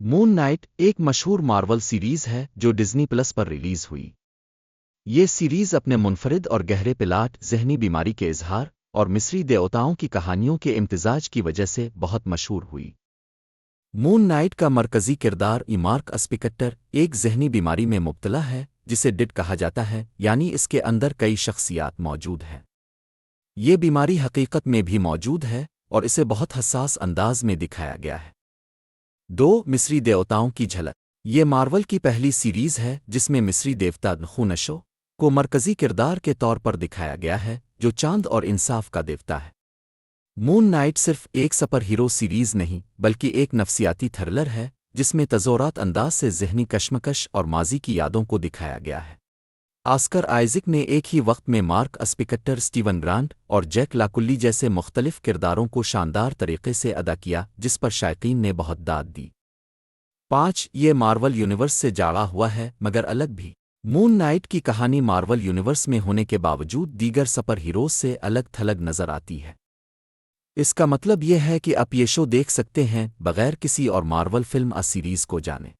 مون night ایک مشہور marvel series ہے جو ڈزنی پلس پر ریلیز ہوئی۔ یہ سیریز اپنے منفرد اور گہرے پلاٹ، ذہنی بیماری کے اظہار اور مصری دیوتاؤں کی کہانیوں کے امتزاج کی وجہ سے بہت مشہور ہوئی۔ مون نائٹ کا مرکزی کردار مارک اسپیکٹر ایک ذہنی بیماری میں مبتلا ہے جسے ڈڈ کہا جاتا ہے، یعنی اس کے اندر کئی شخصیات موجود ہیں۔ یہ بیماری حقیقت میں بھی موجود ہے اور اسے بہت حساس انداز میں دکھایا گیا ہے۔ مصری دیوتاؤں کی جھلک۔ یہ مارول کی پہلی سیریز ہے جس میں مصری دیوتا خونشو کو مرکزی کردار کے طور پر دکھایا گیا ہے، جو چاند اور انصاف کا دیوتا ہے۔ مون نائٹ صرف ایک سپر ہیرو سیریز نہیں بلکہ ایک نفسیاتی تھرلر ہے جس میں تزورات انداز سے ذہنی کشمکش اور ماضی کی یادوں کو دکھایا گیا ہے۔ آسکر آئزک نے ایک ہی وقت میں مارک اسپیکٹر، سٹیون گرانٹ اور جیک لاکلی جیسے مختلف کرداروں کو شاندار طریقے سے ادا کیا، جس پر شائقین نے بہت داد دی۔ یہ مارول یونیورس سے جڑا ہوا ہے مگر الگ بھی۔ مون نائٹ کی کہانی مارول یونیورس میں ہونے کے باوجود دیگر سپر ہیروز سے الگ تھلگ نظر آتی ہے۔ اس کا مطلب یہ ہے کہ آپ یہ شو دیکھ سکتے ہیں بغیر کسی اور مارول فلم یا سیریز کو جانے۔